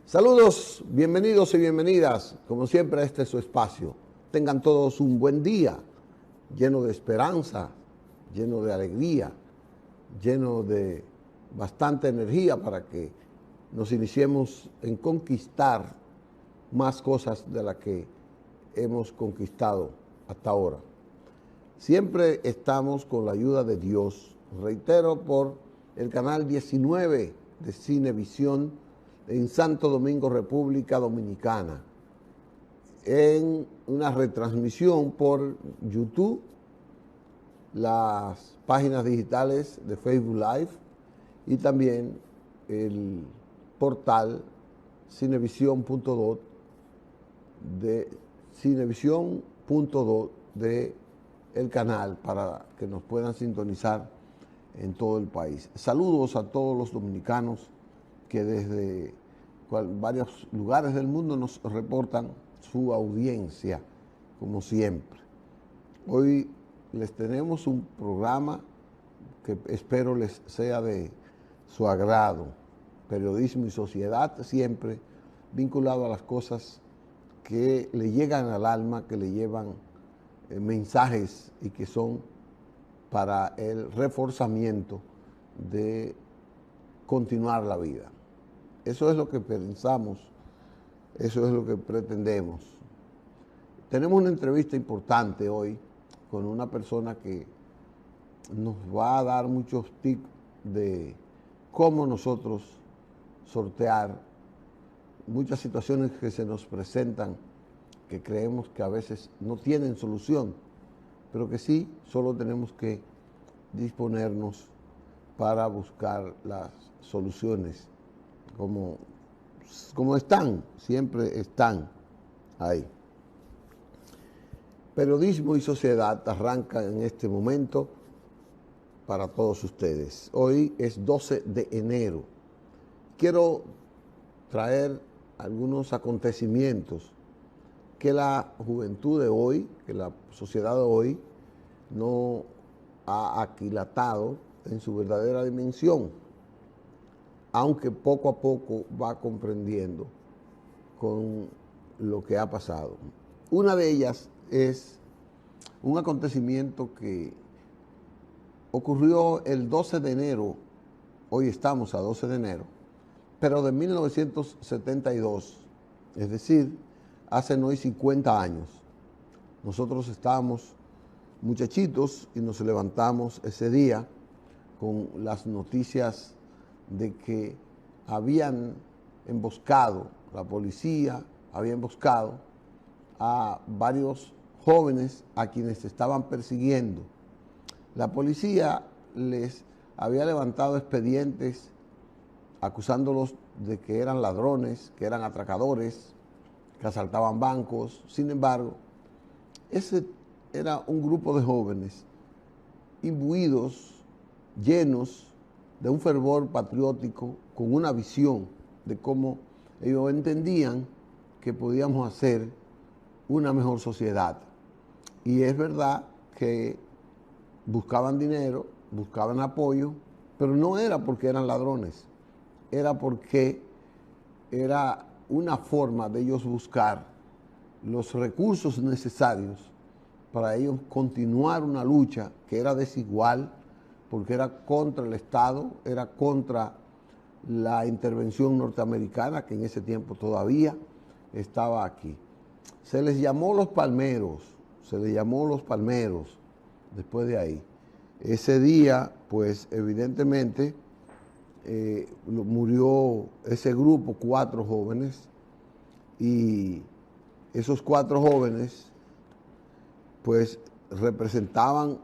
Saludos, bienvenidos y bienvenidas, como siempre, a este es su espacio. Tengan todos un buen día, lleno de esperanza, lleno de alegría, lleno de bastante energía para que nos iniciemos en conquistar más cosas de las que hemos conquistado hasta ahora. Siempre estamos con la ayuda de Dios, reitero, por el canal 19 de Cinevisión en Santo Domingo, República Dominicana, en una retransmisión por YouTube, las páginas digitales de Facebook Live y también el portal cinevision.do de cinevision.do de el canal para que nos puedan sintonizar en todo el país. Saludos a todos los dominicanos que desde varios lugares del mundo nos reportan su audiencia, como siempre. Hoy les tenemos un programa que espero les sea de su agrado. Periodismo y sociedad, siempre vinculado a las cosas que le llegan al alma, que le llevan mensajes y que son para el reforzamiento de continuar la vida. Eso es lo que pensamos, eso es lo que pretendemos. Tenemos una entrevista importante hoy con una persona que nos va a dar muchos tips de cómo nosotros sortear muchas situaciones que se nos presentan, que creemos que a veces no tienen solución, pero que sí, solo tenemos que disponernos para buscar las soluciones como están, siempre están ahí. Periodismo y sociedad arranca en este momento para todos ustedes. Hoy es 12 de enero. Quiero traer algunos acontecimientos que la juventud de hoy, que la sociedad de hoy no ha aquilatado en su verdadera dimensión, aunque poco a poco va comprendiendo con lo que ha pasado. Una de ellas es un acontecimiento que ocurrió el 12 de enero, hoy estamos a 12 de enero, pero de 1972, es decir, hace hoy 50 años. Nosotros estábamos muchachitos y nos levantamos ese día con las noticias de que habían emboscado, la policía había emboscado a varios jóvenes a quienes estaban persiguiendo. La policía les había levantado expedientes acusándolos de que eran ladrones, que eran atracadores, que asaltaban bancos. Sin embargo, ese era un grupo de jóvenes imbuidos, llenos de un fervor patriótico, con una visión de cómo ellos entendían que podíamos hacer una mejor sociedad. Y es verdad que buscaban dinero, buscaban apoyo, pero no era porque eran ladrones, era porque era una forma de ellos buscar los recursos necesarios para ellos continuar una lucha que era desigual, porque era contra el Estado, era contra la intervención norteamericana, que en ese tiempo todavía estaba aquí. Se les llamó los palmeros, después de ahí. Ese día, pues evidentemente, murió ese grupo, 4 jóvenes, y esos 4 jóvenes, pues representaban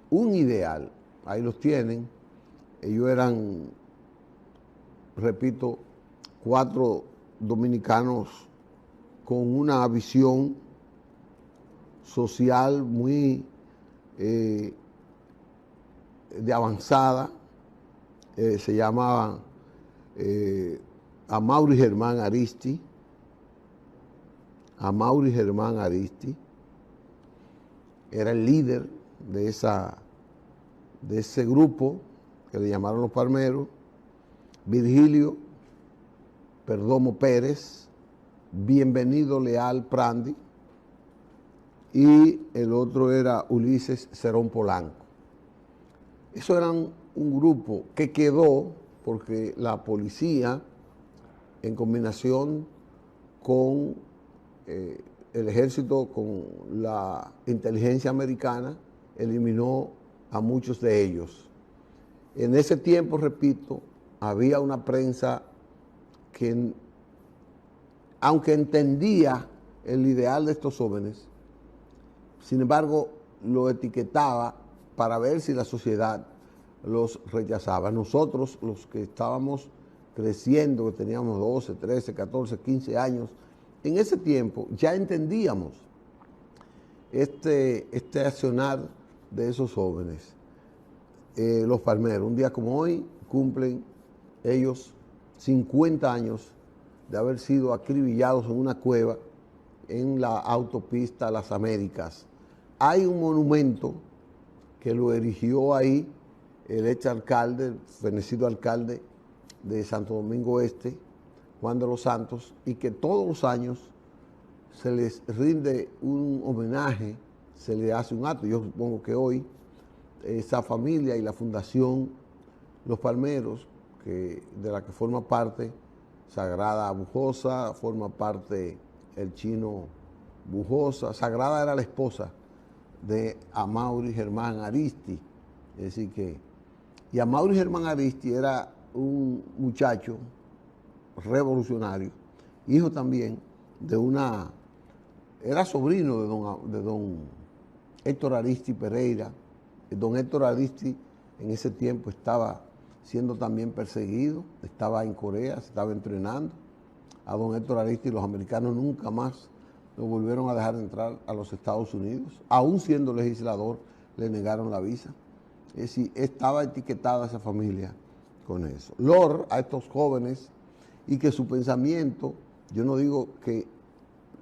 un ideal. Ahí los tienen. Ellos eran, repito, 4 dominicanos con una visión social muy de avanzada. Se llamaban Amaury Germán Aristi. Amaury Germán Aristi era el líder de ese grupo que le llamaron los palmeros. Virgilio Perdomo Pérez, Bienvenido Leal Prandi, y el otro era Ulises Cerón Polanco. Eso eran un grupo que quedó porque la policía, en combinación con el ejército, con la inteligencia americana, eliminó a muchos de ellos. En ese tiempo, repito, había una prensa que, aunque entendía el ideal de estos jóvenes, sin embargo, lo etiquetaba para ver si la sociedad los rechazaba. Nosotros, los que estábamos creciendo, que teníamos 12, 13, 14, 15 años, en ese tiempo ya entendíamos este accionar de esos jóvenes. Los Palmeros, un día como hoy, cumplen ellos 50 años de haber sido acribillados en una cueva en la autopista Las Américas. Hay un monumento que lo erigió ahí el ex alcalde, el fenecido alcalde de Santo Domingo Este, Juan de los Santos, y que todos los años se les rinde un homenaje, se le hace un acto. Yo supongo que hoy esa familia y la fundación Los Palmeros, de la que forma parte Sagrada Bujosa, forma parte el chino Bujosa. Sagrada era la esposa de Amaury Germán Aristi, es decir que, y Amaury Germán Aristi era un muchacho revolucionario, hijo también de era sobrino de don Héctor Aristi Pereira. Don Héctor Aristi en ese tiempo estaba siendo también perseguido, estaba en Corea, se estaba entrenando. A don Héctor Aristi los americanos nunca más lo volvieron a dejar entrar a los Estados Unidos. Aún siendo legislador, le negaron la visa. Es decir, estaba etiquetada esa familia con eso. Lor a estos jóvenes, y que su pensamiento, yo no digo que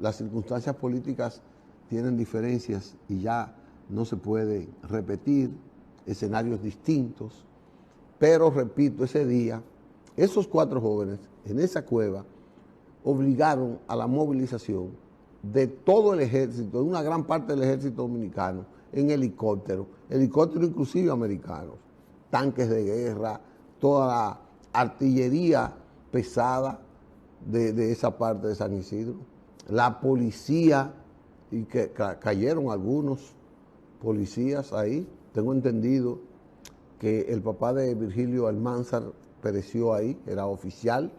las circunstancias políticas tienen diferencias y ya no se puede repetir escenarios distintos, pero repito, ese día, esos 4 jóvenes en esa cueva obligaron a la movilización de todo el ejército, de una gran parte del ejército dominicano, en helicópteros inclusive americanos, tanques de guerra, toda la artillería pesada de esa parte de San Isidro, la policía, y que cayeron algunos policías ahí. Tengo entendido que el papá de Virgilio Almanzar pereció ahí, era oficial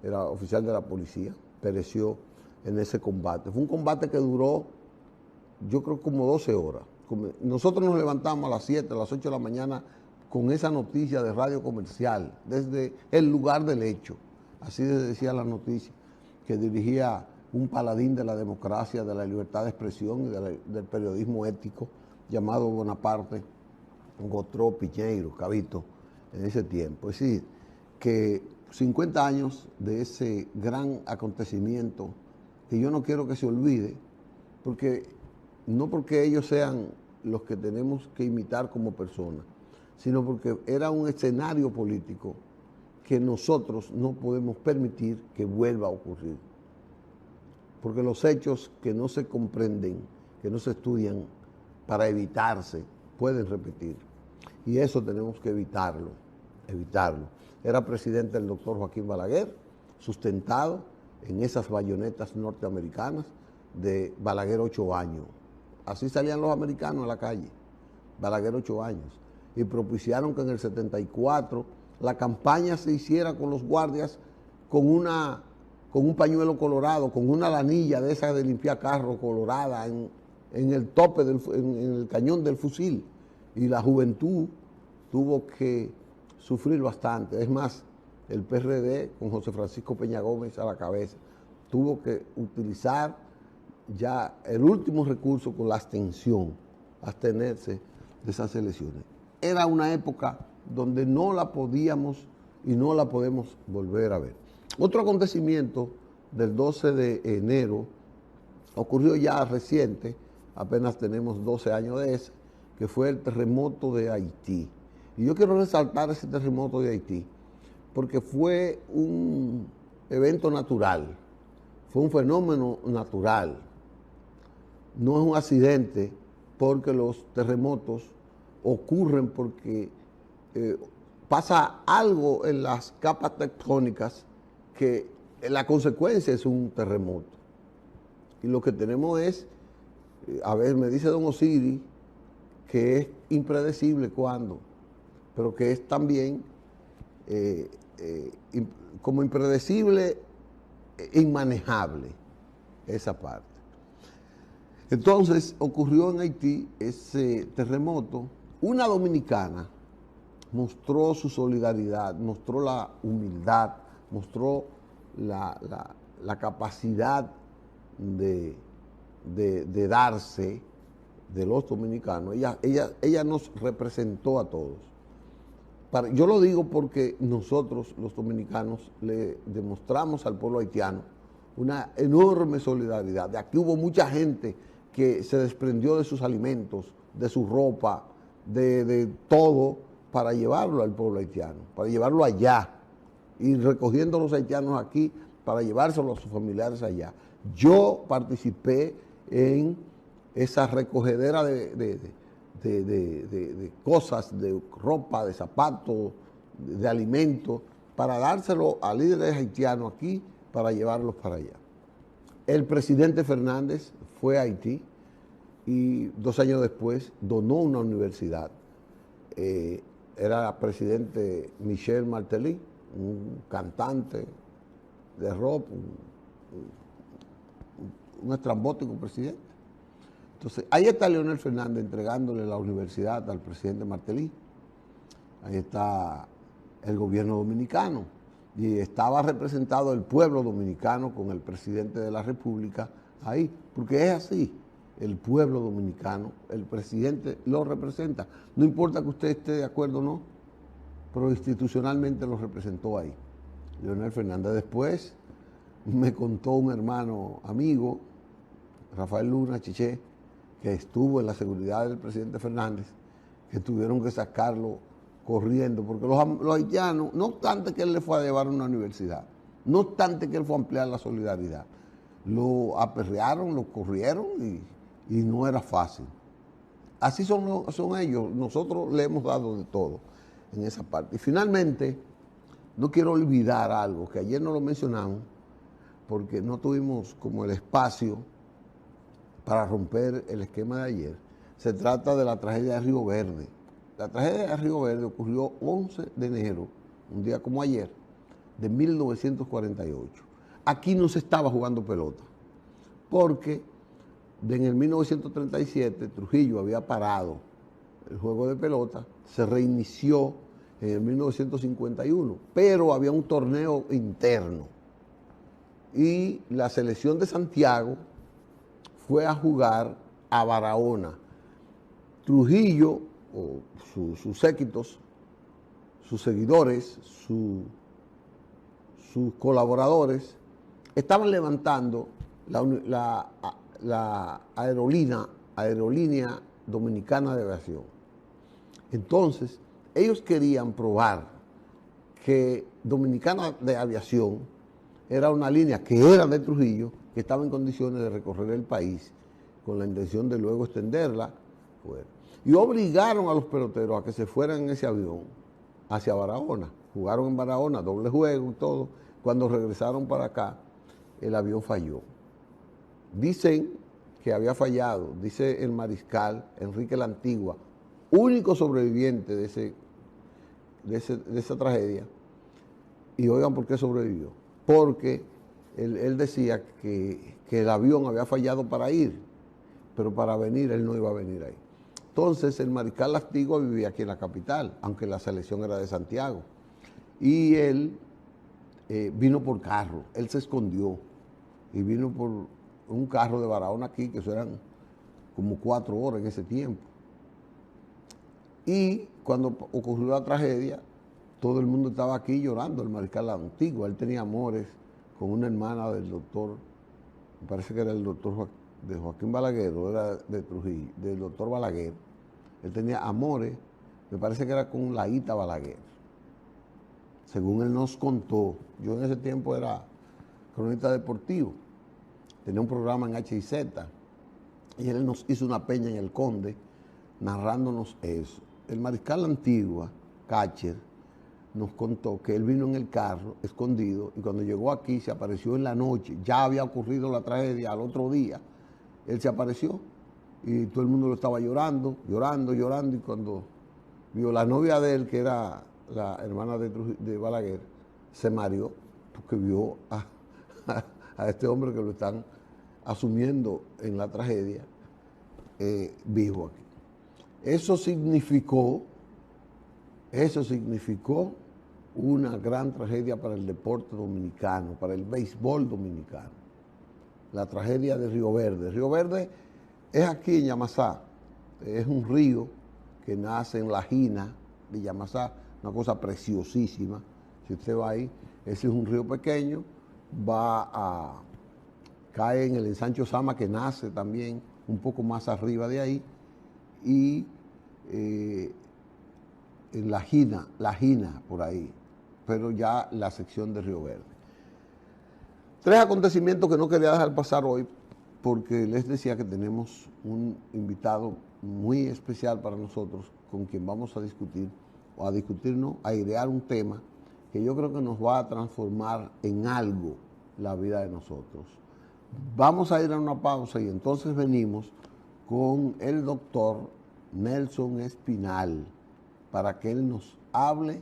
de la policía, pereció en ese combate. Fue un combate que duró, yo creo, como 12 horas. Nosotros nos levantamos a las 7, a las 8 de la mañana con esa noticia de radio comercial, desde el lugar del hecho. Así decía la noticia, que dirigía un paladín de la democracia, de la libertad de expresión y del periodismo ético, llamado Bonaparte Gotró Piñeiro, Cabito, en ese tiempo. Es decir, que 50 años de ese gran acontecimiento, que yo no quiero que se olvide, no porque ellos sean los que tenemos que imitar como personas, sino porque era un escenario político que nosotros no podemos permitir que vuelva a ocurrir. Porque los hechos que no se comprenden, que no se estudian para evitarse, pueden repetir. Y eso tenemos que evitarlo. Era presidente el doctor Joaquín Balaguer, sustentado en esas bayonetas norteamericanas de Balaguer 8 años. Así salían los americanos a la calle, Balaguer 8 años. Y propiciaron que en el 74 la campaña se hiciera con los guardias con un pañuelo colorado, con una lanilla de esa de limpiar carro colorada en el tope, en el cañón del fusil. Y la juventud tuvo que sufrir bastante. Es más, el PRD, con José Francisco Peña Gómez a la cabeza, tuvo que utilizar ya el último recurso con la abstención, abstenerse de esas elecciones. Era una época donde no la podíamos y no la podemos volver a ver. Otro acontecimiento del 12 de enero ocurrió ya reciente, apenas tenemos 12 años de ese, que fue el terremoto de Haití. Y yo quiero resaltar ese terremoto de Haití, porque fue un evento natural, fue un fenómeno natural, no es un accidente, porque los terremotos ocurren porque pasa algo en las capas tectónicas que la consecuencia es un terremoto. Y lo que tenemos es, a ver, me dice don Osiris, que es impredecible cuándo, pero que es también como impredecible, inmanejable, esa parte. Entonces ocurrió en Haití ese terremoto. Una dominicana mostró su solidaridad, mostró la humildad, mostró la capacidad de darse de los dominicanos. Ella nos representó a todos. Yo lo digo porque nosotros, los dominicanos, le demostramos al pueblo haitiano una enorme solidaridad. De aquí hubo mucha gente que se desprendió de sus alimentos, de su ropa, de todo, para llevarlo al pueblo haitiano, para llevarlo allá, y recogiendo a los haitianos aquí para llevárselo a sus familiares allá. Yo participé en esa recogedera de cosas, de ropa, de zapatos, de alimentos, para dárselo a líderes haitianos aquí para llevarlos para allá. El presidente Fernández fue a Haití y 2 años después donó una universidad. Era presidente Michel Martelly, un cantante de rock, un estrambótico presidente. Entonces, ahí está Leonel Fernández entregándole la universidad al presidente Martelly. Ahí está el gobierno dominicano. Y estaba representado el pueblo dominicano con el presidente de la República ahí, porque es así. El pueblo dominicano, el presidente lo representa. No importa que usted esté de acuerdo o no, pero institucionalmente lo representó ahí. Leonel Fernández. Después me contó un hermano amigo, Rafael Luna Chiché, que estuvo en la seguridad del presidente Fernández, que tuvieron que sacarlo corriendo, porque los haitianos, no obstante que él le fue a llevar a una universidad, no obstante que él fue a ampliar la solidaridad, lo aperrearon, lo corrieron y no era fácil. Así son ellos, nosotros le hemos dado de todo en esa parte. Y finalmente, no quiero olvidar algo, que ayer no lo mencionamos, porque no tuvimos como el espacio para romper el esquema de ayer. Se trata de la tragedia de Río Verde. La tragedia de Río Verde ocurrió 11 de enero, un día como ayer, de 1948. Aquí no se estaba jugando pelota, porque en el 1937 Trujillo había parado el juego de pelota, se reinició en el 1951, pero había un torneo interno y la selección de Santiago fue a jugar a Barahona. Trujillo, o sus séquitos, sus seguidores, sus colaboradores, estaban levantando la aerolínea dominicana de aviación. Entonces, ellos querían probar que Dominicana de Aviación era una línea que era de Trujillo, que estaba en condiciones de recorrer el país con la intención de luego extenderla. Y obligaron a los peloteros a que se fueran en ese avión hacia Barahona. Jugaron en Barahona, doble juego y todo. Cuando regresaron para acá, el avión falló. Dicen que había fallado, dice el mariscal Enrique la Antigua, único sobreviviente de esa tragedia. Y oigan por qué sobrevivió. Porque él decía que el avión había fallado para ir, pero para venir él no iba a venir ahí. Entonces el mariscal La Antigua vivía aquí en la capital, aunque la selección era de Santiago. Y él vino por carro, él se escondió y vino por un carro de Barahona aquí, que eso eran como 4 horas en ese tiempo. Y cuando ocurrió la tragedia, todo el mundo estaba aquí llorando, el mariscal La Antigua. Él tenía amores con una hermana del doctor, me parece que era el doctor de Joaquín Balaguer, o era de Trujillo, del doctor Balaguer. Él tenía amores, me parece que era con Laíta Balaguer. Según él nos contó, yo en ese tiempo era cronista deportivo, tenía un programa en HIZ, y él nos hizo una peña en el Conde, narrándonos eso. El mariscal Antigua, Catcher, nos contó que él vino en el carro, escondido, y cuando llegó aquí se apareció en la noche, ya había ocurrido la tragedia al otro día, él se apareció, y todo el mundo lo estaba llorando, y cuando vio la novia de él, que era la hermana de Balaguer, se mareó, porque vio a este hombre que lo están asumiendo en la tragedia, vivo aquí. Eso significó una gran tragedia para el deporte dominicano, para el béisbol dominicano. La tragedia de Río Verde. Río Verde es aquí en Yamasá, es un río que nace en la Jina de Yamasá, una cosa preciosísima. Si usted va ahí, ese es un río pequeño, cae en el ensancho Sama, que nace también un poco más arriba de ahí, y en la Jina por ahí, pero ya la sección de Río Verde. 3 acontecimientos que no quería dejar pasar hoy, porque les decía que tenemos un invitado muy especial para nosotros, con quien vamos a discutir, a idear un tema que yo creo que nos va a transformar en algo la vida de nosotros. Vamos a ir a una pausa y entonces venimos con el doctor Nelson Espinal, para que él nos hable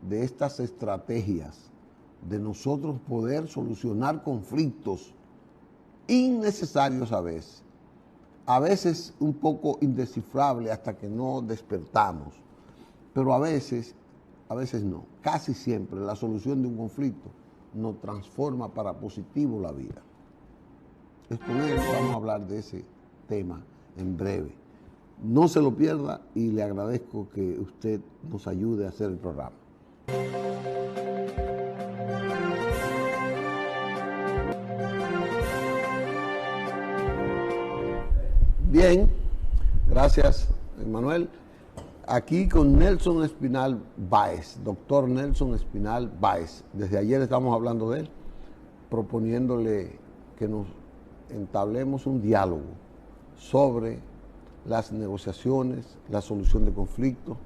de estas estrategias de nosotros poder solucionar conflictos innecesarios a veces un poco indescifrables hasta que no despertamos, pero a veces no, casi siempre la solución de un conflicto nos transforma para positivo la vida. Con él vamos a hablar de ese tema en breve. No se lo pierda y le agradezco que usted nos ayude a hacer el programa. Bien, gracias, Manuel. Aquí con Nelson Espinal Báez, doctor Nelson Espinal Báez. Desde ayer estamos hablando de él, proponiéndole que nos entablemos un diálogo sobre las negociaciones, la solución de conflictos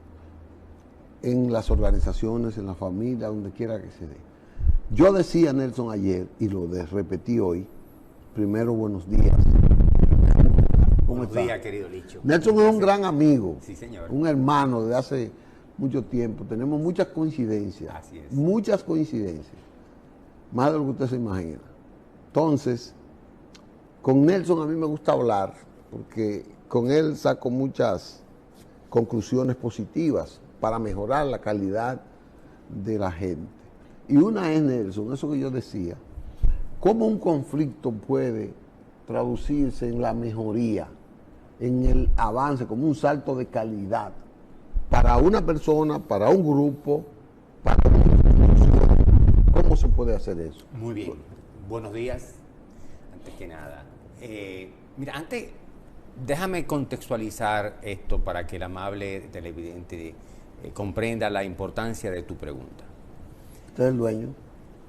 en las organizaciones, en la familia, donde quiera que se dé. Yo decía, Nelson, ayer, y lo repetí hoy, primero, buenos días. Buenos días, querido Licho. Nelson es un gran amigo, sí, señor, un hermano de hace mucho tiempo. Tenemos muchas coincidencias. Así es. Muchas coincidencias, más de lo que usted se imagina. Entonces, con Nelson a mí me gusta hablar, porque con él saco muchas conclusiones positivas para mejorar la calidad de la gente. Y una es, Nelson, eso que yo decía, cómo un conflicto puede traducirse en la mejoría, en el avance, como un salto de calidad para una persona, para un grupo, para una institución. ¿Cómo se puede hacer eso? Muy bien. Buenos días, antes que nada. Mira, déjame contextualizar esto para que el amable televidente comprenda la importancia de tu pregunta. Usted es el dueño.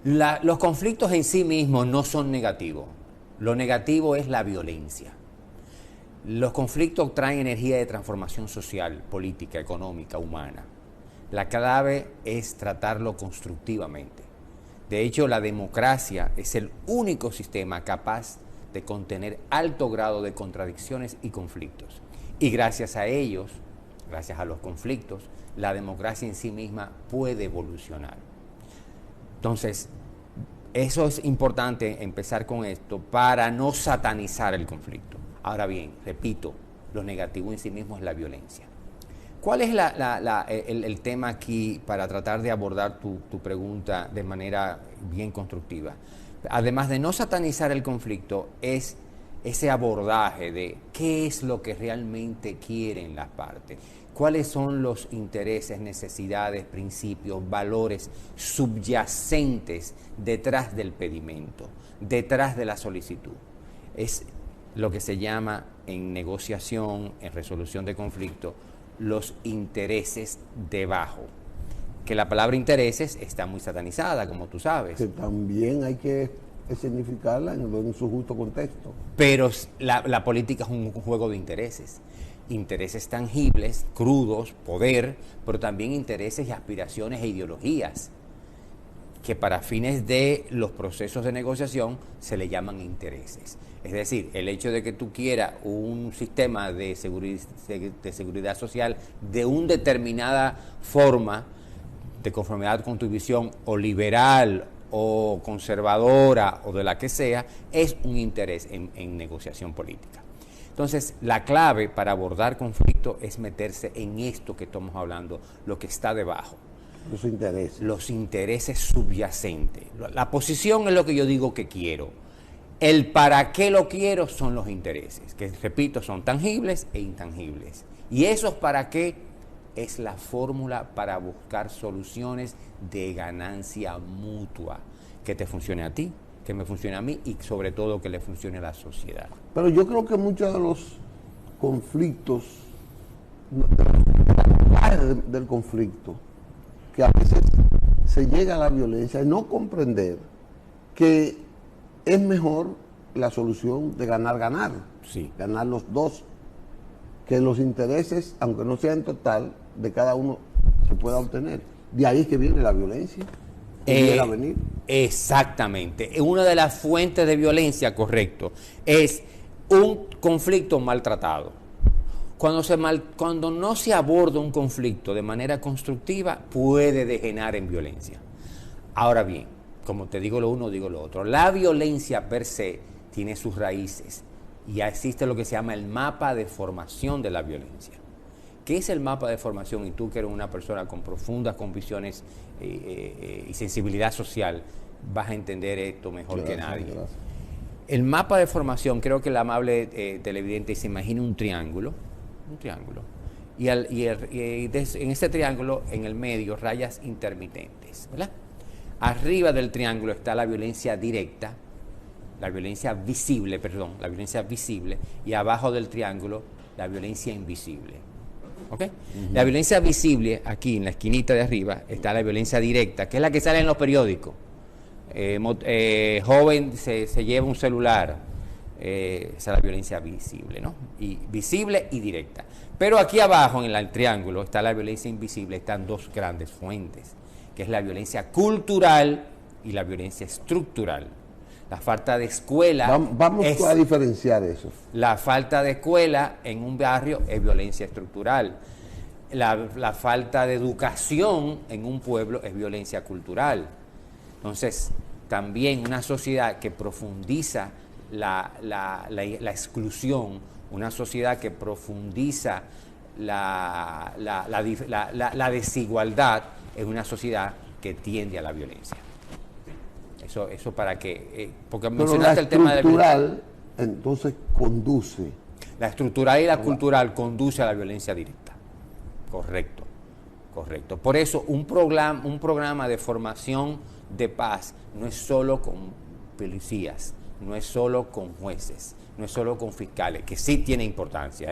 Los conflictos en sí mismos no son negativos. Lo negativo es la violencia. Los conflictos traen energía de transformación social, política, económica, humana. La clave es tratarlo constructivamente. De hecho, la democracia es el único sistema capaz de contener alto grado de contradicciones y conflictos. Y gracias a ellos, gracias a los conflictos, la democracia en sí misma puede evolucionar. Entonces, eso es importante empezar con esto para no satanizar el conflicto. Ahora bien, repito, lo negativo en sí mismo es la violencia. ¿Cuál es el tema aquí para tratar de abordar tu pregunta de manera bien constructiva? Además de no satanizar el conflicto, es ese abordaje de qué es lo que realmente quieren las partes, cuáles son los intereses, necesidades, principios, valores subyacentes detrás del pedimento, detrás de la solicitud. Es lo que se llama en negociación, en resolución de conflicto, los intereses debajo. Que la palabra intereses está muy satanizada, como tú sabes. Que también hay que significarla en su justo contexto. Pero la política es un juego de intereses. Intereses tangibles, crudos, poder, pero también intereses y aspiraciones e ideologías, que para fines de los procesos de negociación se le llaman intereses. Es decir, el hecho de que tú quieras un sistema de seguridad social de una determinada forma, de conformidad con tu visión, o liberal, o conservadora, o de la que sea, es un interés en negociación política. Entonces, la clave para abordar conflicto es meterse en esto que estamos hablando, lo que está debajo. Los intereses subyacentes. La posición es lo que yo digo que quiero. El para qué lo quiero son los intereses, que repito, son tangibles e intangibles. Y esos para qué es la fórmula para buscar soluciones de ganancia mutua, que te funcione a ti, que me funcione a mí y sobre todo que le funcione a la sociedad. Pero yo creo que muchos de los conflictos, del conflicto, que a veces se llega a la violencia, es no comprender que es mejor la solución de ganar, sí, ganar los dos, que los intereses, aunque no sean total, de cada uno se pueda obtener. De ahí es que viene la violencia. Venir. Exactamente. Una de las fuentes de violencia, correcto, es un conflicto maltratado. Cuando no se aborda un conflicto de manera constructiva, puede degenerar en violencia. Ahora bien, como te digo lo uno, digo lo otro. La violencia per se tiene sus raíces y ya existe lo que se llama el mapa de formación de la violencia. ¿Qué es el mapa de formación? Y tú, que eres una persona con profundas convicciones y sensibilidad social, vas a entender esto mejor que nadie. Gracias. El mapa de formación, creo que el amable televidente se imagina un triángulo, y en ese triángulo, en el medio, rayas intermitentes, ¿verdad? Arriba del triángulo está la violencia directa, la violencia visible, y abajo del triángulo, la violencia invisible. ¿Okay? La violencia visible, aquí en la esquinita de arriba, está la violencia directa, que es la que sale en los periódicos. Joven se lleva un celular, esa es la violencia visible, ¿no? Y visible y directa. Pero aquí abajo, en el triángulo, está la violencia invisible, están dos grandes fuentes, que es la violencia cultural y la violencia estructural. La falta de escuela... Vamos a diferenciar eso. La falta de escuela en un barrio es violencia estructural. La falta de educación en un pueblo es violencia cultural. Entonces, también una sociedad que profundiza la exclusión, una sociedad que profundiza la desigualdad, es una sociedad que tiende a la violencia. Eso para que... porque mencionaste el tema de la estructural, entonces conduce. La estructural y la cultural conduce a la violencia directa. Correcto. Por eso un programa de formación de paz no es solo con policías, no es solo con jueces, no es solo con fiscales, que sí tiene importancia,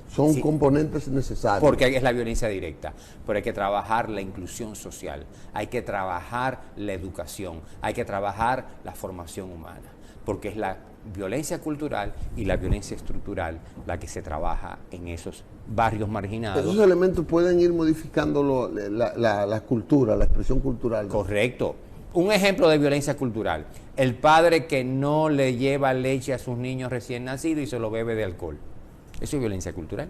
Son componentes necesarios. Porque es la violencia directa, pero hay que trabajar la inclusión social, hay que trabajar la educación, hay que trabajar la formación humana, porque es la violencia cultural y la violencia estructural la que se trabaja en esos barrios marginados. Esos elementos pueden ir modificando la cultura, la expresión cultural. Correcto. Un ejemplo de violencia cultural: el padre que no le lleva leche a sus niños recién nacidos y se lo bebe de alcohol. Eso es violencia cultural.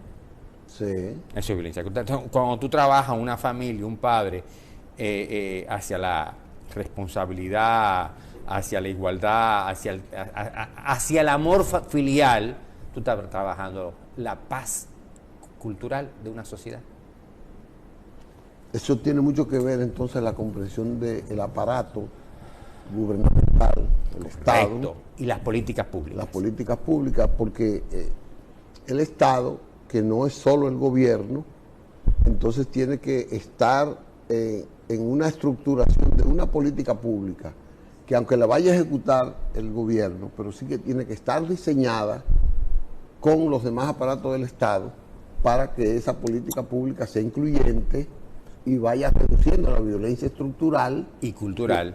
Sí. Eso es violencia cultural. Entonces, cuando tú trabajas una familia, un padre, hacia la responsabilidad, hacia la igualdad, hacia el amor filial, tú estás trabajando la paz cultural de una sociedad. Eso tiene mucho que ver entonces la comprensión del aparato gubernamental, el Estado. Y las políticas públicas. Las políticas públicas, porque el Estado, que no es solo el gobierno, entonces tiene que estar en una estructuración de una política pública, que aunque la vaya a ejecutar el gobierno, pero sí que tiene que estar diseñada con los demás aparatos del Estado para que esa política pública sea incluyente, y vaya reduciendo la violencia estructural y cultural.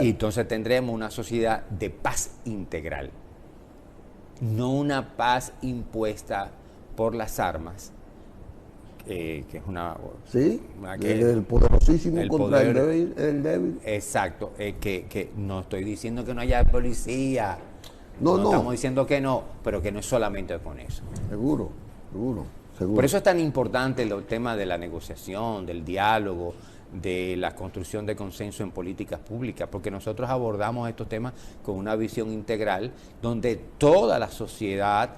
Y entonces tendremos una sociedad de paz integral, no una paz impuesta por las armas, que es el poderosísimo contra el débil. Exacto, que no estoy diciendo que no haya policía, no estamos diciendo que no, pero que no es solamente con eso. Seguro. Por eso es tan importante el tema de la negociación, del diálogo, de la construcción de consenso en políticas públicas, porque nosotros abordamos estos temas con una visión integral donde toda la sociedad,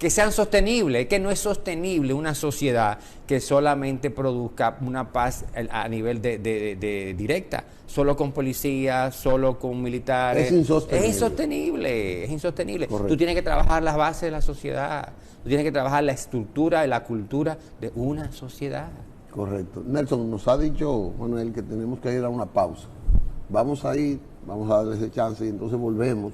que sean sostenibles, que no es sostenible una sociedad que solamente produzca una paz a nivel de directa, solo con policías, solo con militares. Es insostenible. Correcto. Tú tienes que trabajar las bases de la sociedad, tú tienes que trabajar la estructura y la cultura de una sociedad. Correcto. Nelson, nos ha dicho Manuel que tenemos que ir a una pausa. Vamos a darle ese chance y entonces volvemos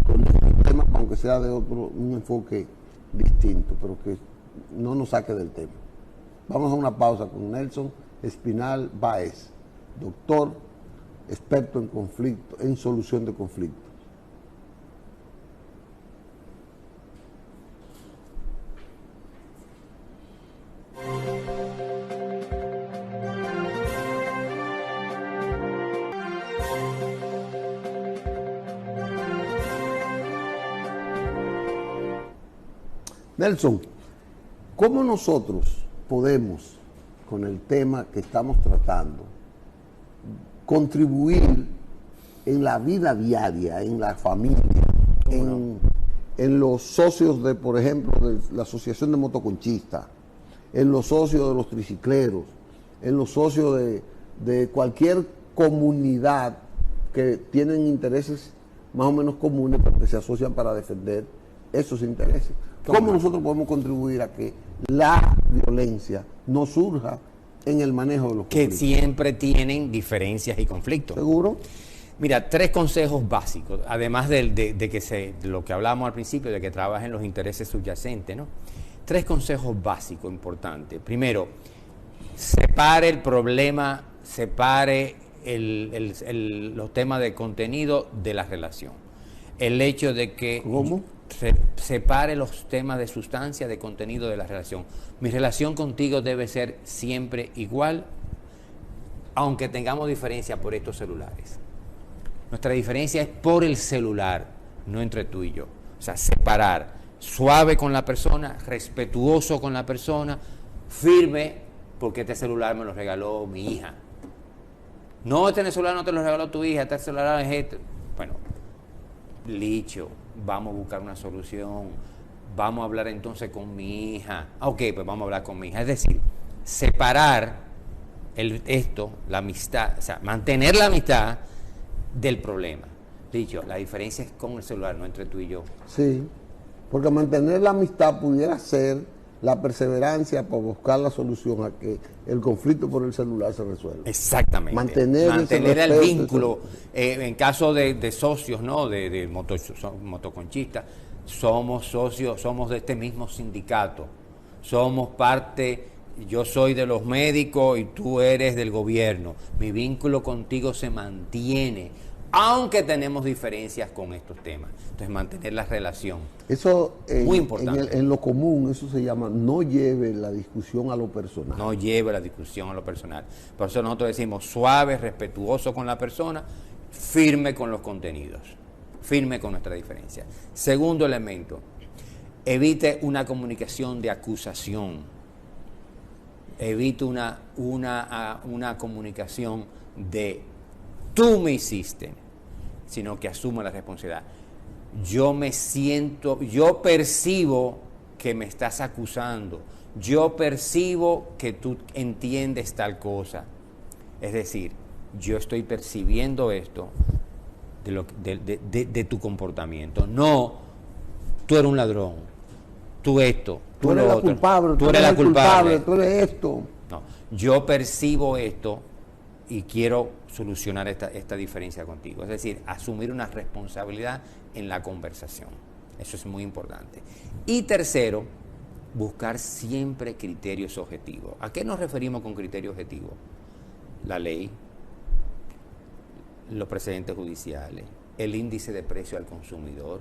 con el tema, aunque sea de un enfoque distinto, pero que no nos saque del tema. Vamos a una pausa con Nelson Espinal Báez, doctor, experto en solución de conflictos. Nelson, ¿cómo nosotros podemos, con el tema que estamos tratando, contribuir en la vida diaria, en la familia, en los socios de, por ejemplo, de la Asociación de Motoconchistas, en los socios de los tricicleros, en los socios de cualquier comunidad que tienen intereses más o menos comunes, porque se asocian para defender esos intereses? ¿Cómo nosotros podemos contribuir a que la violencia no surja en el manejo de los conflictos? Que siempre tienen diferencias y conflictos. ¿Seguro? Mira, 3 consejos básicos, además de lo que hablábamos al principio, de que trabajen los intereses subyacentes, ¿no? 3 consejos básicos importantes. Primero, separe el problema, separe los temas de contenido de la relación. El hecho de que... ¿Cómo? Separe los temas de sustancia de contenido de la relación. Mi relación contigo debe ser siempre igual, aunque tengamos diferencia por estos celulares. Nuestra diferencia es por el celular, no entre tú y yo. O sea, separar, suave con la persona, respetuoso con la persona, firme, porque este celular me lo regaló mi hija. No, este celular no te lo regaló tu hija, este celular es este. Bueno, licho, vamos a buscar una solución, vamos a hablar entonces con mi hija. Ok, pues vamos a hablar con mi hija. Es decir, separar la amistad, o sea, mantener la amistad del problema. Dicho, la diferencia es con el celular, no entre tú y yo. Sí, porque mantener la amistad pudiera ser la perseverancia para buscar la solución a que el conflicto por el celular se resuelva. Exactamente. Mantener el vínculo. En caso de socios, ¿no? de motoconchistas, somos socios, somos de este mismo sindicato. Somos parte, yo soy de los médicos y tú eres del gobierno. Mi vínculo contigo se mantiene, aunque tenemos diferencias con estos temas. Entonces, mantener la relación. Eso, muy importante. En lo común, eso se llama no lleve la discusión a lo personal. No lleve la discusión a lo personal. Por eso nosotros decimos suave, respetuoso con la persona, firme con los contenidos, firme con nuestra diferencia. Segundo elemento, evite una comunicación de acusación. Evite una comunicación de tú me hiciste, sino que asuma la responsabilidad. Yo percibo que me estás acusando, yo percibo que tú entiendes tal cosa. Es decir, yo estoy percibiendo esto de tu comportamiento. No, tú eres un ladrón, tú esto, tú eres la culpable, tú eres la culpable, tú eres esto. No, yo percibo esto y quiero solucionar esta diferencia contigo. Es decir, asumir una responsabilidad en la conversación. Eso es muy importante. Y tercero, buscar siempre criterios objetivos. ¿A qué nos referimos con criterios objetivos? La ley, los precedentes judiciales, el índice de precio al consumidor,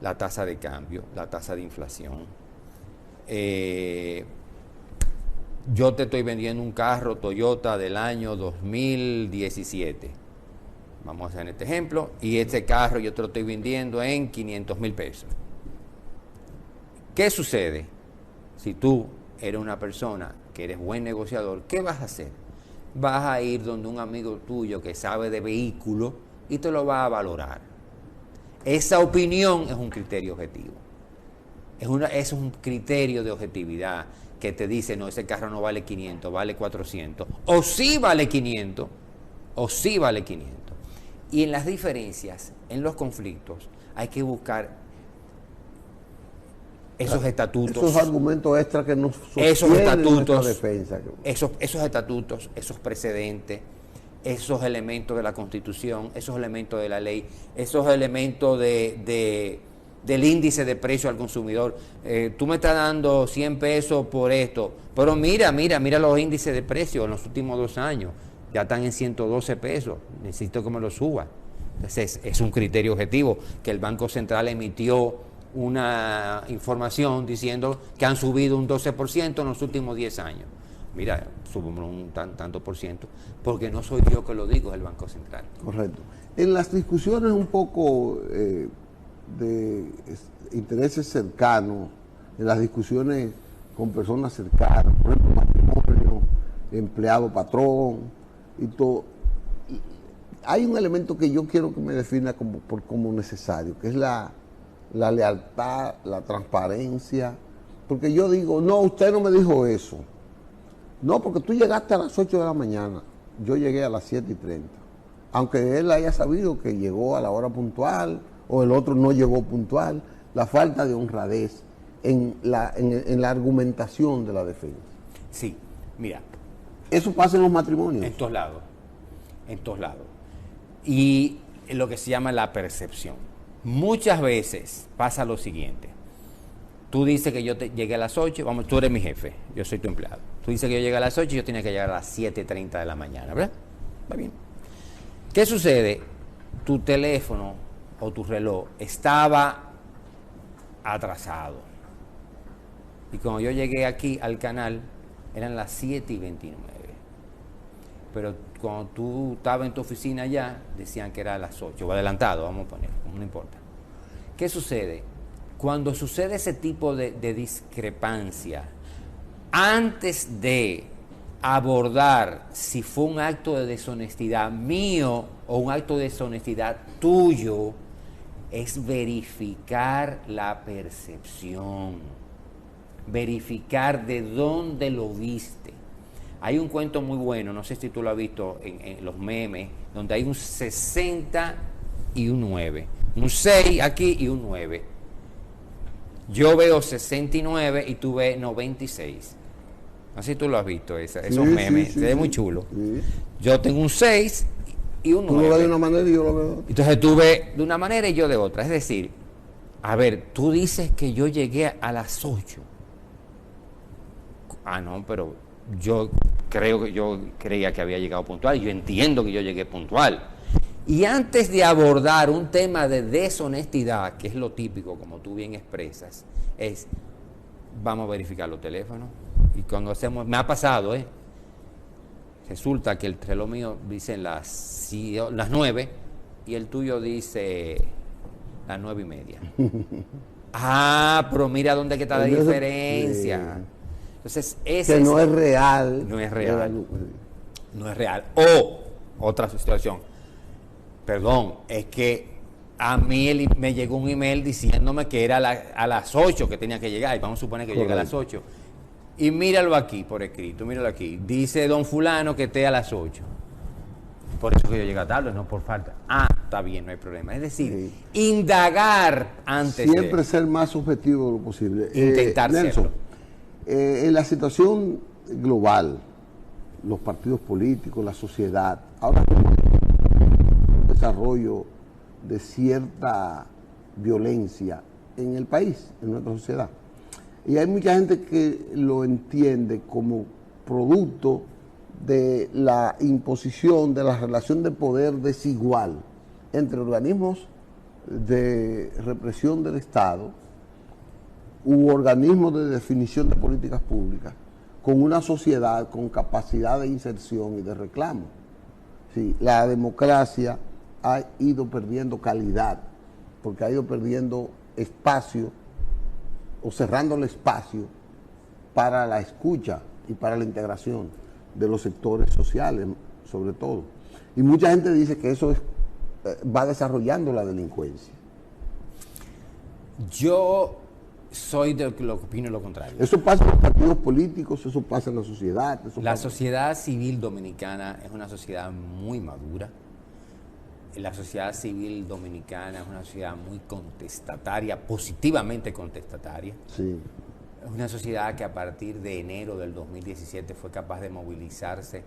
la tasa de cambio, la tasa de inflación. Yo te estoy vendiendo un carro Toyota del año 2017. Vamos a hacer este ejemplo. Y este carro yo te lo estoy vendiendo en 500,000 pesos. ¿Qué sucede? Si tú eres una persona que eres buen negociador, ¿qué vas a hacer? Vas a ir donde un amigo tuyo que sabe de vehículos y te lo va a valorar. Esa opinión es un criterio objetivo. Es un criterio de objetividad que te dice, no, ese carro no vale 500, vale 400. O sí vale 500, o sí vale 500. Y en las diferencias, en los conflictos, hay que buscar esos estatutos. Esos argumentos extra que nos esos estatutos, defensa. Esos estatutos, esos precedentes, esos elementos de la Constitución, esos elementos de la ley, esos elementos del índice de precio al consumidor. Tú me estás dando 100 pesos por esto, pero mira los índices de precio en los últimos 2 años. Ya están en 112 pesos, necesito que me lo suba. Entonces es un criterio objetivo que el Banco Central emitió una información diciendo que han subido un 12% en los últimos 10 años. Mira, subimos un tanto por ciento, porque no soy yo que lo digo, es el Banco Central. Correcto. En las discusiones un poco de intereses cercanos, en las discusiones con personas cercanas, por ejemplo, matrimonio, empleado, patrón y todo, hay un elemento que yo quiero que me defina como necesario, que es la lealtad, la transparencia, porque yo digo, no, usted no me dijo eso. No, porque tú llegaste a las 8 de la mañana, yo llegué a las 7:30. Aunque él haya sabido que llegó a la hora puntual o el otro no llegó puntual, la falta de honradez en la argumentación de la defensa. Sí, mira. Eso pasa en los matrimonios. En todos lados. Y lo que se llama la percepción. Muchas veces pasa lo siguiente. Tú dices que yo llegué a las 8, vamos, tú eres mi jefe, yo soy tu empleado. Tú dices que yo llegué a las 8 y yo tenía que llegar a las 7:30 de la mañana, ¿verdad? Está bien. ¿Qué sucede? Tu teléfono o tu reloj estaba atrasado. Y cuando yo llegué aquí al canal, eran las 7:29. Pero cuando tú estabas en tu oficina allá, decían que era a las 8, o adelantado, vamos a poner, no importa. ¿Qué sucede? Cuando sucede ese tipo de discrepancia, antes de abordar si fue un acto de deshonestidad mío o un acto de deshonestidad tuyo, es verificar la percepción, verificar de dónde lo viste. Hay un cuento muy bueno, no sé si tú lo has visto en los memes, donde hay un 60 y un 9. Un 6 aquí y un 9. Yo veo 69 y tú ves 96. No sé si tú lo has visto, esos memes. Se ve muy chulo. Sí. Yo tengo un 6 y un 9. Tú lo ves de una manera y yo lo veo. Entonces tú ves de una manera y yo de otra. Es decir, a ver, tú dices que yo llegué a las 8. Ah, no, pero yo creía que había llegado puntual. Yo entiendo que yo llegué puntual. Y antes de abordar un tema de deshonestidad, que es lo típico, como tú bien expresas, vamos a verificar los teléfonos. Y cuando me ha pasado, resulta que el reloj mío dice las 9 y el tuyo dice las 9:30. Ah, pero mira dónde está la diferencia. Entonces, que no es real. No es real. No es real. O, otra situación. Perdón, es que a mí me llegó un email diciéndome que era a las 8 que tenía que llegar. Y vamos a suponer que llega a las 8. Y míralo aquí por escrito, míralo aquí. Dice don fulano que esté a las 8. Por eso que yo llegué tarde, no por falta. Ah, está bien, no hay problema. Es decir, indagar antes siempre ser más objetivo de lo posible. Intentar Nelson, serlo. En la situación global, los partidos políticos, la sociedad, ahora mismo hay un desarrollo de cierta violencia en el país, en nuestra sociedad. Y hay mucha gente que lo entiende como producto de la imposición de la relación de poder desigual entre organismos de represión del Estado u organismos de definición de políticas públicas con una sociedad con capacidad de inserción y de reclamo. Sí, la democracia ha ido perdiendo calidad porque ha ido perdiendo espacio o cerrando el espacio para la escucha y para la integración de los sectores sociales, sobre todo. Y mucha gente dice que eso va desarrollando la delincuencia. Yo soy de lo que opino lo contrario. Eso pasa en los partidos políticos, eso pasa en la sociedad. La sociedad civil dominicana es una sociedad muy madura. La sociedad civil dominicana es una sociedad muy contestataria, positivamente contestataria. Sí. Es una sociedad que a partir de enero del 2017 fue capaz de movilizarse,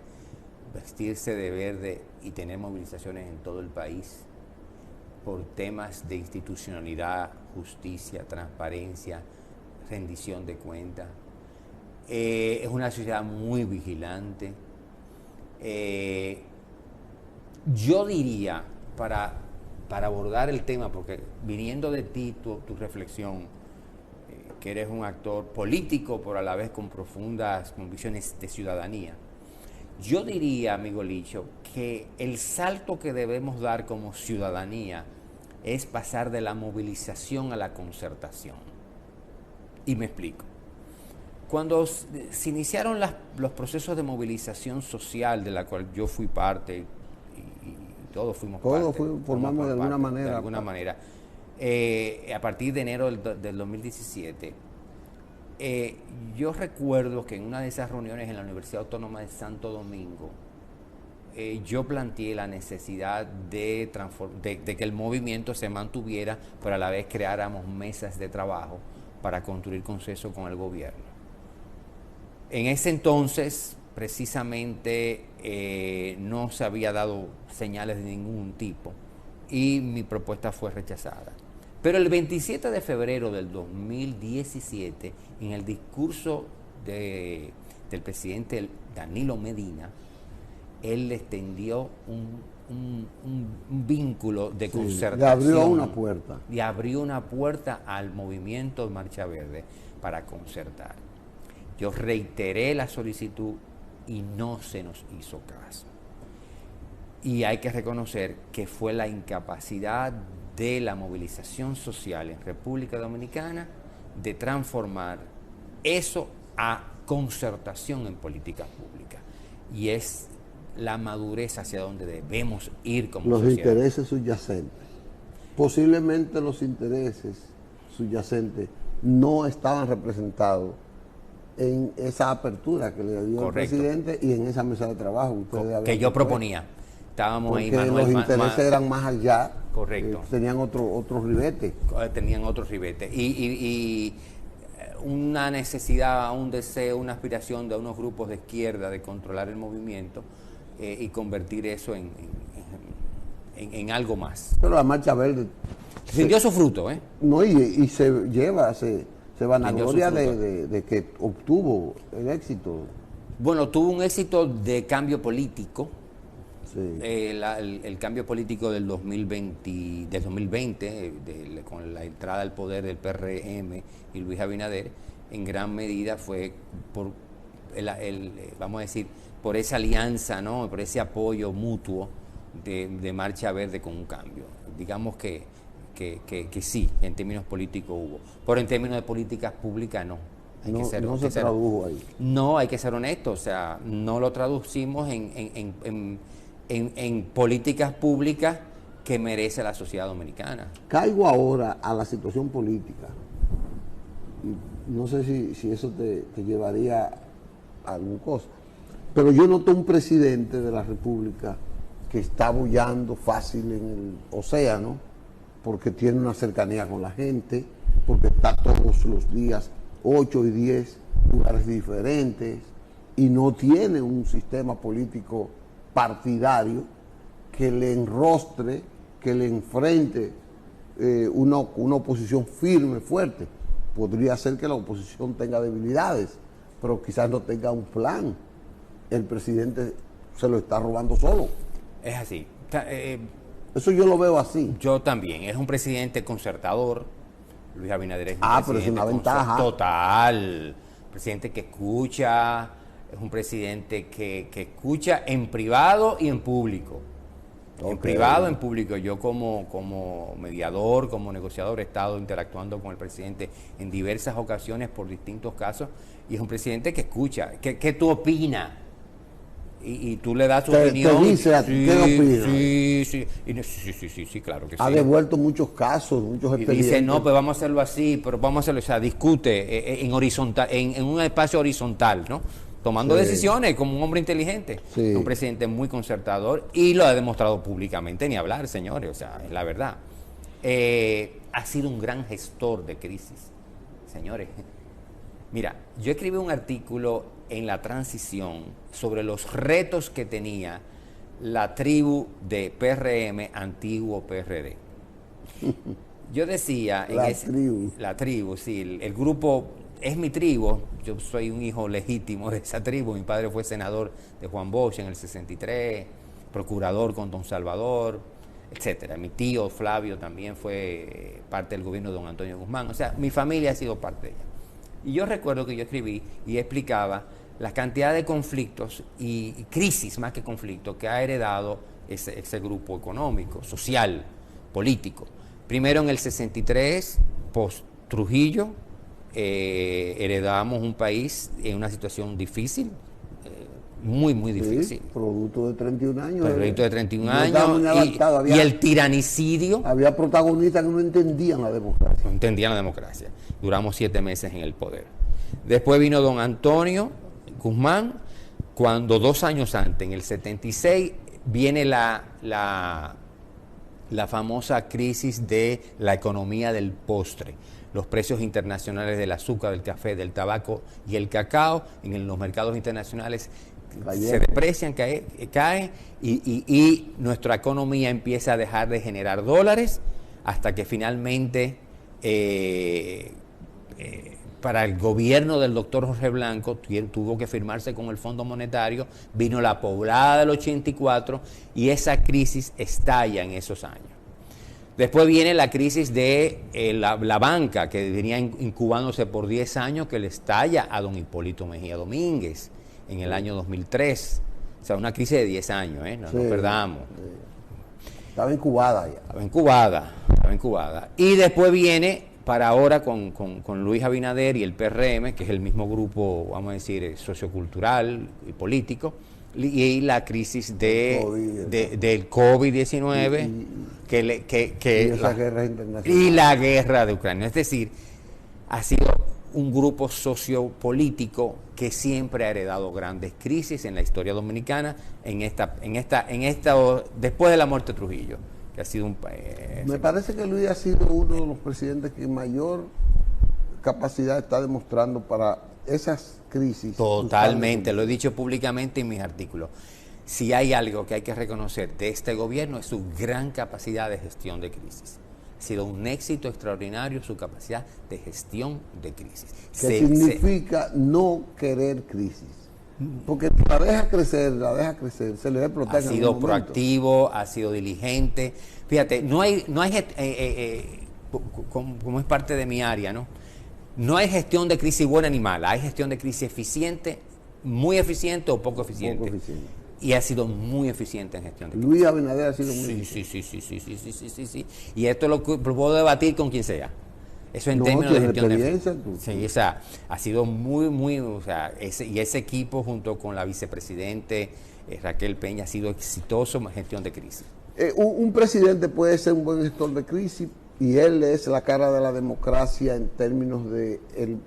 vestirse de verde y tener movilizaciones en todo el país por temas de institucionalidad, justicia, transparencia, rendición de cuentas. Es una sociedad muy vigilante. Yo diría, para abordar el tema, porque viniendo de ti, tu reflexión, que eres un actor político, pero a la vez con profundas convicciones de ciudadanía, yo diría, amigo Licho, que el salto que debemos dar como ciudadanía es pasar de la movilización a la concertación. Y me explico. Cuando se iniciaron los procesos de movilización social, de la cual yo fui parte, y todos fuimos parte. Todos formamos de alguna manera. De alguna manera. A partir de enero del 2017, yo recuerdo que en una de esas reuniones en la Universidad Autónoma de Santo Domingo, yo planteé la necesidad de que el movimiento se mantuviera, pero a la vez creáramos mesas de trabajo para construir consenso con el gobierno. En ese entonces, precisamente, no se había dado señales de ningún tipo y mi propuesta fue rechazada. Pero el 27 de febrero del 2017, en el discurso del presidente Danilo Medina, él le extendió un vínculo de concertación. Le abrió una puerta. Y abrió una puerta al movimiento de Marcha Verde para concertar. Yo reiteré la solicitud y no se nos hizo caso. Y hay que reconocer que fue la incapacidad de la movilización social en República Dominicana de transformar eso a concertación en políticas públicas. Y es la madurez hacia donde debemos ir como los sociedad. Los intereses subyacentes. Posiblemente los intereses subyacentes no estaban representados en esa apertura que le dio Correcto. El presidente y en esa mesa de trabajo que yo proponía. Estábamos porque ahí, Manuel, los intereses eran más allá. Correcto. Tenían otros ribetes. Tenían otros ribetes. Y una necesidad, un deseo, una aspiración de unos grupos de izquierda de controlar el movimiento y convertir eso en algo más. Pero la Marcha Verde rindió su fruto, ¿eh? No, y se vanagloria de que obtuvo el éxito. Bueno, tuvo un éxito de cambio político. Sí. El cambio político del 2020 con la entrada al poder del PRM y Luis Abinader, en gran medida fue por vamos a decir, por esa alianza, ¿no? Por ese apoyo mutuo de Marcha Verde con un cambio. Digamos que sí, en términos políticos hubo, pero en términos de políticas públicas no. No se tradujo ahí. No, hay que ser honesto, o sea, no lo traducimos en políticas públicas que merece la sociedad dominicana. Caigo ahora a la situación política. No sé si eso te llevaría a alguna cosa. Pero yo noto un presidente de la República que está bullando fácil en el océano, porque tiene una cercanía con la gente, porque está todos los días 8 y 10 lugares diferentes y no tiene un sistema político partidario que le enrostre, que le enfrente una oposición firme, fuerte. podría ser que la oposición tenga debilidades, pero quizás no tenga un plan. El presidente se lo está robando solo. Es así. Eso yo lo veo así. Yo también. Es un presidente concertador. Luis Abinader es un pero es una presidente ventaja. total. Presidente que escucha, es un presidente que escucha en privado y en público. En privado, en público. Yo como mediador, como negociador, he estado interactuando con el presidente en diversas ocasiones por distintos casos, y es un presidente que escucha. ¿Qué tú opinas? Y tú le das tu opinión. Te dice a ti, ¿qué opinas? Sí, claro que sí. Ha devuelto muchos casos, muchos expedientes. Y dice, no, pues vamos a hacerlo así, pero vamos a hacerlo, o sea, discute en horizontal, en un espacio horizontal, ¿no? Tomando decisiones como un hombre inteligente. Sí. Un presidente muy concertador, y lo ha demostrado públicamente, ni hablar, señores, o sea, es la verdad. Ha sido un gran gestor de crisis, señores. Mira, yo escribí un artículo en La Transición sobre los retos que tenía la tribu de PRM, antiguo PRD. Yo decía... La tribu, sí. El grupo es mi tribu. Yo soy un hijo legítimo de esa tribu. Mi padre fue senador de Juan Bosch en el 63, procurador con Don Salvador, etcétera. Mi tío Flavio también fue parte del gobierno de Don Antonio Guzmán. O sea, mi familia ha sido parte de ella. Y yo recuerdo que yo escribí y explicaba la cantidad de conflictos y crisis, más que conflictos, que ha heredado ese grupo económico, social, político. Primero en el 63, post-Trujillo, heredamos un país en una situación difícil, muy difícil. Sí, producto de 31 años. Producto de 31 años y el tiranicidio. Había protagonistas que no entendían la democracia. No entendían la democracia. Duramos 7 meses en el poder. Después vino don Antonio Guzmán, cuando 2 años antes, en el 76, viene la famosa crisis de la economía del postre. Los precios internacionales del azúcar, del café, del tabaco y el cacao en los mercados internacionales se deprecian, caen y nuestra economía empieza a dejar de generar dólares, hasta que finalmente para el gobierno del doctor Jorge Blanco tuvo que firmarse con el Fondo Monetario, vino la poblada del 84 y esa crisis estalla en esos años. Después viene la crisis de la banca, que venía incubándose por 10 años, que le estalla a don Hipólito Mejía Domínguez en el año 2003. O sea, una crisis de 10 años, no nos perdamos. Estaba incubada ya. Estaba incubada. Y después viene, para ahora, con Luis Abinader y el PRM, que es el mismo grupo, vamos a decir, sociocultural y político, y la crisis del COVID-19 y la guerra de Ucrania. Es decir, ha sido un grupo sociopolítico que siempre ha heredado grandes crisis en la historia dominicana, después de la muerte de Trujillo, que ha sido me parece que Luis ha sido uno de los presidentes que mayor capacidad está demostrando para esas crisis. Totalmente, lo he dicho públicamente en mis artículos. Si hay algo que hay que reconocer de este gobierno, es su gran capacidad de gestión de crisis. Ha sido un éxito extraordinario su capacidad de gestión de crisis. ¿Qué significa no querer crisis? Porque la deja crecer, se le protege. Ha sido proactivo, ha sido diligente. Fíjate, no hay como es parte de mi área, ¿no? No hay gestión de crisis buena ni mala, hay gestión de crisis eficiente, muy eficiente o poco eficiente. Y ha sido muy eficiente en gestión de crisis. Luis Abinader ha sido muy eficiente. Sí. Y esto lo puedo debatir con quien sea. Eso en términos de gestión de... Sí, o sea, ha sido muy, o sea, ese equipo junto con la vicepresidente Raquel Peña ha sido exitoso en gestión de crisis. Un presidente puede ser un buen gestor de crisis y él es la cara de la democracia en términos de el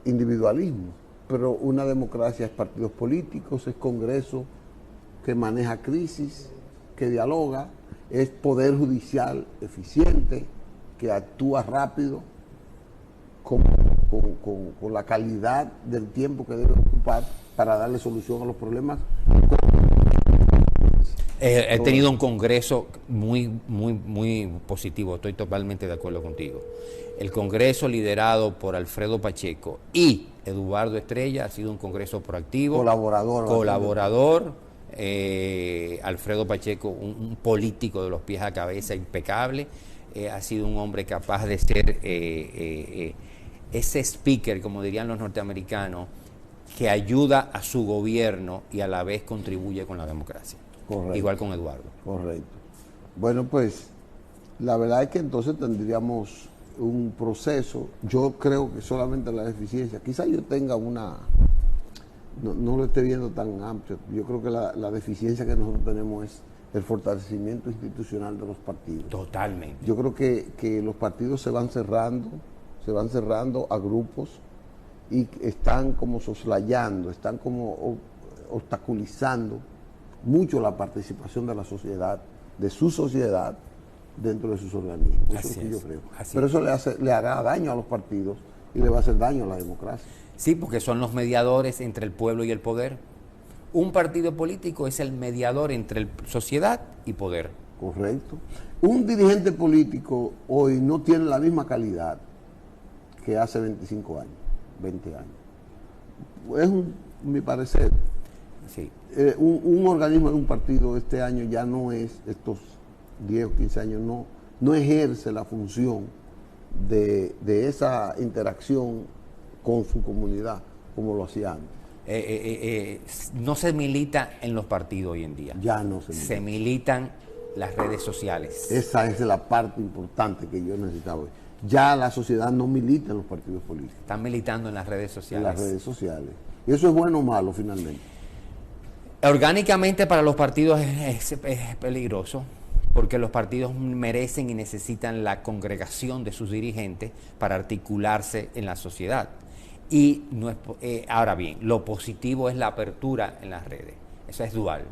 individualismo, pero una democracia es partidos políticos, es Congreso que maneja crisis, que dialoga, es poder judicial eficiente, que actúa rápido, con la calidad del tiempo que debe ocupar para darle solución a los problemas. He tenido un congreso muy positivo, estoy totalmente de acuerdo contigo. El Congreso liderado por Alfredo Pacheco y Eduardo Estrella ha sido un Congreso proactivo. Colaborador. Alfredo Pacheco, un político de los pies a la cabeza impecable. Ha sido un hombre capaz de ser ese speaker, como dirían los norteamericanos, que ayuda a su gobierno y a la vez contribuye con la democracia. Correcto. Igual con Eduardo. Correcto. Bueno, pues la verdad es que entonces tendríamos un proceso. Yo creo que solamente la deficiencia, quizá yo tenga una, no lo esté viendo tan amplio, yo creo que la deficiencia que nosotros tenemos es el fortalecimiento institucional de los partidos. Totalmente. Yo creo que los partidos se van cerrando a grupos y están como soslayando, están como obstaculizando mucho la participación de la sociedad, de su sociedad, dentro de sus organismos. Eso es lo que yo creo. Pero eso le hará daño a los partidos y le va a hacer daño a la democracia. Sí, porque son los mediadores entre el pueblo y el poder. Un partido político es el mediador entre sociedad y poder. Correcto. Un dirigente político hoy no tiene la misma calidad que hace 25 años, 20 años. Es mi parecer. Sí. Un organismo de un partido este año ya no es, estos 10 o 15 años, no ejerce la función de esa interacción con su comunidad como lo hacía antes. No se milita en los partidos hoy en día. Ya no se milita. Se militan las redes sociales. Esa es la parte importante que yo necesitaba hoy. Ya la sociedad no milita en los partidos políticos. Están militando en las redes sociales. En las redes sociales. ¿Y eso es bueno o malo finalmente? Orgánicamente para los partidos es peligroso, porque los partidos merecen y necesitan la congregación de sus dirigentes para articularse en la sociedad. Y no es, ahora bien, lo positivo es la apertura en las redes. Eso es dual.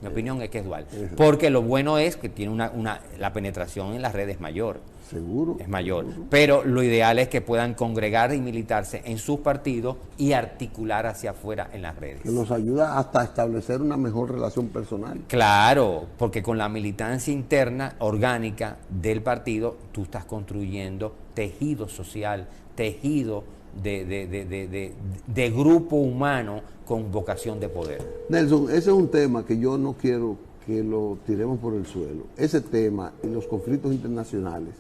Mi opinión es que es dual. Porque lo bueno es que tiene la penetración en las redes es mayor. Seguro. Es mayor. Seguro. Pero lo ideal es que puedan congregar y militarse en sus partidos y articular hacia afuera en las redes. Que nos ayuda hasta a establecer una mejor relación personal. Claro, porque con la militancia interna, orgánica del partido, tú estás construyendo tejido social, tejido de grupo humano con vocación de poder. Nelson, ese es un tema que yo no quiero que lo tiremos por el suelo. Ese tema y los conflictos internacionales